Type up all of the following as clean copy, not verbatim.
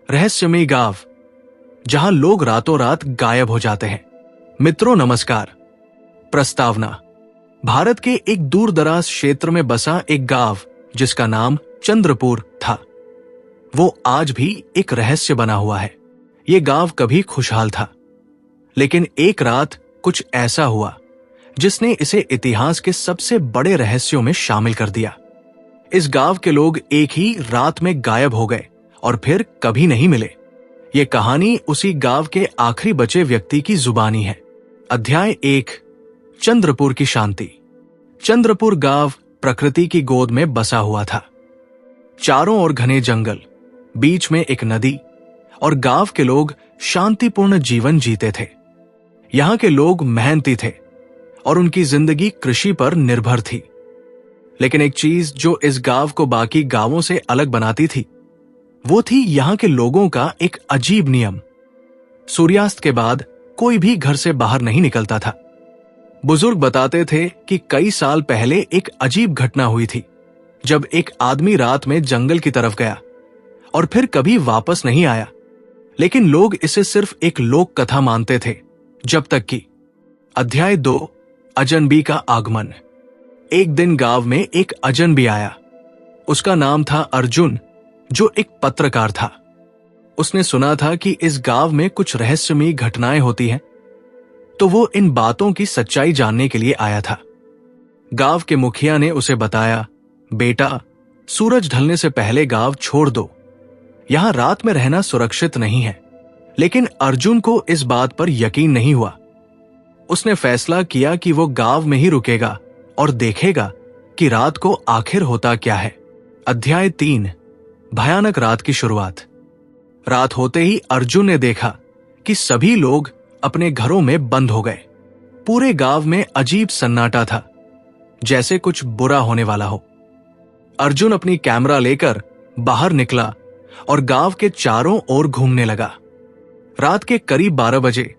रहस्यमयी गांव जहां लोग रातों रात गायब हो जाते हैं। मित्रों नमस्कार। प्रस्तावना। भारत के एक दूर दराज क्षेत्र में बसा एक गांव जिसका नाम चंद्रपुर था, वो आज भी एक रहस्य बना हुआ है। ये गांव कभी खुशहाल था, लेकिन एक रात कुछ ऐसा हुआ जिसने इसे इतिहास के सबसे बड़े रहस्यों में शामिल कर दिया। इस गांव के लोग एक ही रात में गायब हो गए और फिर कभी नहीं मिले। ये कहानी उसी गांव के आखिरी बचे व्यक्ति की जुबानी है। अध्याय 1, चंद्रपुर की शांति। चंद्रपुर गांव प्रकृति की गोद में बसा हुआ था। चारों ओर घने जंगल, बीच में एक नदी और गांव के लोग शांतिपूर्ण जीवन जीते थे। यहां के लोग मेहनती थे और उनकी जिंदगी कृषि पर निर्भर थी। लेकिन एक चीज जो इस गांव को बाकी गांवों से अलग बनाती थी, वो थी यहां के लोगों का एक अजीब नियम। सूर्यास्त के बाद कोई भी घर से बाहर नहीं निकलता था। बुजुर्ग बताते थे कि कई साल पहले एक अजीब घटना हुई थी, जब एक आदमी रात में जंगल की तरफ गया और फिर कभी वापस नहीं आया। लेकिन लोग इसे सिर्फ एक लोक कथा मानते थे, जब तक कि अध्याय 2, अजनबी का आगमन। एक दिन गांव में एक अजनबी आया। उसका नाम था अर्जुन, जो एक पत्रकार था। उसने सुना था कि इस गांव में कुछ रहस्यमयी घटनाएं होती हैं, तो वो इन बातों की सच्चाई जानने के लिए आया था। गांव के मुखिया ने उसे बताया, बेटा, सूरज ढलने से पहले गांव छोड़ दो, यहां रात में रहना सुरक्षित नहीं है। लेकिन अर्जुन को इस बात पर यकीन नहीं हुआ। उसने फैसला किया कि वो गांव में ही रुकेगा और देखेगा कि रात को आखिर होता क्या है। अध्याय 3, भयानक रात की शुरुआत। रात होते ही अर्जुन ने देखा कि सभी लोग अपने घरों में बंद हो गए। पूरे गांव में अजीब सन्नाटा था, जैसे कुछ बुरा होने वाला हो। अर्जुन अपनी कैमरा लेकर बाहर निकला और गांव के चारों ओर घूमने लगा। रात के करीब 12 बजे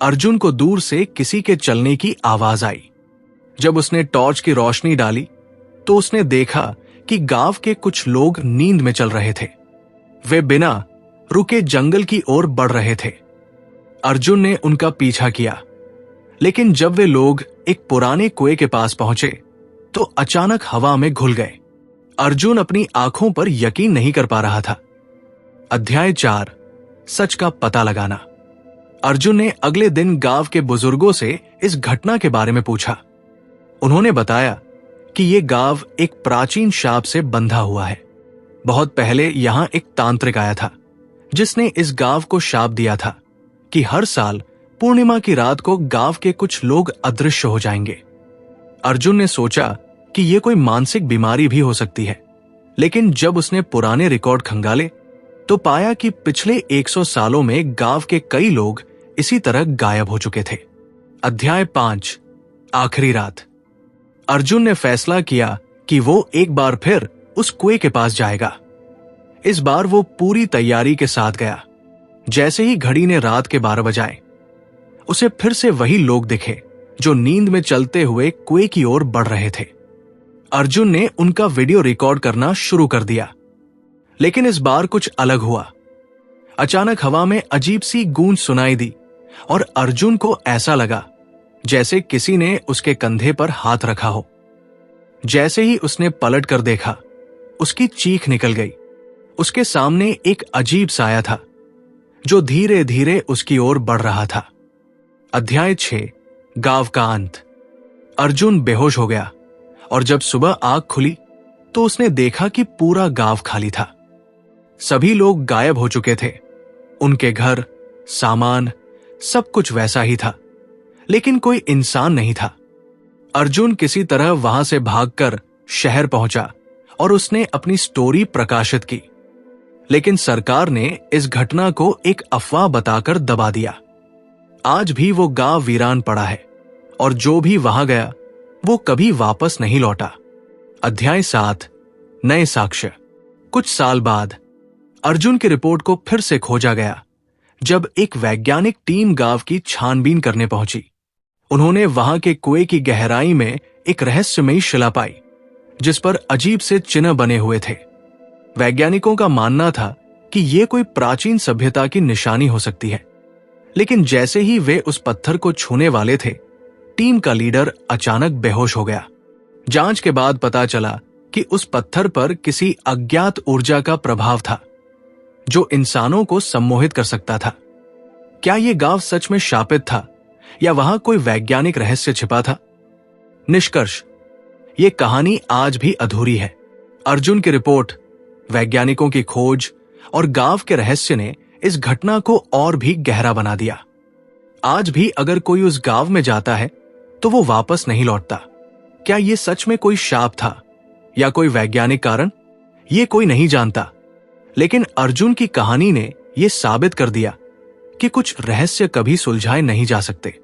अर्जुन को दूर से किसी के चलने की आवाज आई। जब उसने टॉर्च की रोशनी डाली तो उसने देखा कि गांव के कुछ लोग नींद में चल रहे थे। वे बिना रुके जंगल की ओर बढ़ रहे थे। अर्जुन ने उनका पीछा किया, लेकिन जब वे लोग एक पुराने कुएं के पास पहुंचे तो अचानक हवा में घुल गए। अर्जुन अपनी आंखों पर यकीन नहीं कर पा रहा था। अध्याय 4, सच का पता लगाना। अर्जुन ने अगले दिन गांव के बुजुर्गों से इस घटना के बारे में पूछा। उन्होंने बताया कि यह गांव एक प्राचीन शाप से बंधा हुआ है। बहुत पहले यहां एक तांत्रिक आया था, जिसने इस गांव को शाप दिया था कि हर साल पूर्णिमा की रात को गांव के कुछ लोग अदृश्य हो जाएंगे। अर्जुन ने सोचा कि यह कोई मानसिक बीमारी भी हो सकती है, लेकिन जब उसने पुराने रिकॉर्ड खंगाले तो पाया कि पिछले 100 सालों में गांव के कई लोग इसी तरह गायब हो चुके थे। अध्याय 5, आखिरी रात। अर्जुन ने फैसला किया कि वो एक बार फिर उस कुएं के पास जाएगा। इस बार वो पूरी तैयारी के साथ गया। जैसे ही घड़ी ने रात के 12 बजाए, उसे फिर से वही लोग दिखे जो नींद में चलते हुए कुएं की ओर बढ़ रहे थे। अर्जुन ने उनका वीडियो रिकॉर्ड करना शुरू कर दिया, लेकिन इस बार कुछ अलग हुआ। अचानक हवा में अजीब सी गूंज सुनाई दी और अर्जुन को ऐसा लगा जैसे किसी ने उसके कंधे पर हाथ रखा हो। जैसे ही उसने पलट कर देखा, उसकी चीख निकल गई। उसके सामने एक अजीब साया था जो धीरे धीरे उसकी ओर बढ़ रहा था। अध्याय 6, गांव का अंत। अर्जुन बेहोश हो गया और जब सुबह आंख खुली तो उसने देखा कि पूरा गांव खाली था। सभी लोग गायब हो चुके थे। उनके घर, सामान, सब कुछ वैसा ही था, लेकिन कोई इंसान नहीं था। अर्जुन किसी तरह वहां से भागकर शहर पहुंचा और उसने अपनी स्टोरी प्रकाशित की, लेकिन सरकार ने इस घटना को एक अफवाह बताकर दबा दिया। आज भी वो गांव वीरान पड़ा है और जो भी वहां गया वो कभी वापस नहीं लौटा। अध्याय 7, नए साक्ष्य। कुछ साल बाद अर्जुन की रिपोर्ट को फिर से खोजा गया जब एक वैज्ञानिक टीम गांव की छानबीन करने पहुंची। उन्होंने वहां के कुएं की गहराई में एक रहस्यमयी शिला पाई, जिस पर अजीब से चिन्ह बने हुए थे। वैज्ञानिकों का मानना था कि ये कोई प्राचीन सभ्यता की निशानी हो सकती है। लेकिन जैसे ही वे उस पत्थर को छूने वाले थे, टीम का लीडर अचानक बेहोश हो गया। जांच के बाद पता चला कि उस पत्थर पर किसी अज्ञात ऊर्जा का प्रभाव था जो इंसानों को सम्मोहित कर सकता था। क्या यह गांव सच में शापित था या वहां कोई वैज्ञानिक रहस्य छिपा था? निष्कर्ष, यह कहानी आज भी अधूरी है। अर्जुन की रिपोर्ट, वैज्ञानिकों की खोज और गांव के रहस्य ने इस घटना को और भी गहरा बना दिया। आज भी अगर कोई उस गांव में जाता है तो वो वापस नहीं लौटता। क्या यह सच में कोई शाप था या कोई वैज्ञानिक कारण? ये कोई नहीं जानता, लेकिन अर्जुन की कहानी ने यह साबित कर दिया कि कुछ रहस्य कभी सुलझाए नहीं जा सकते।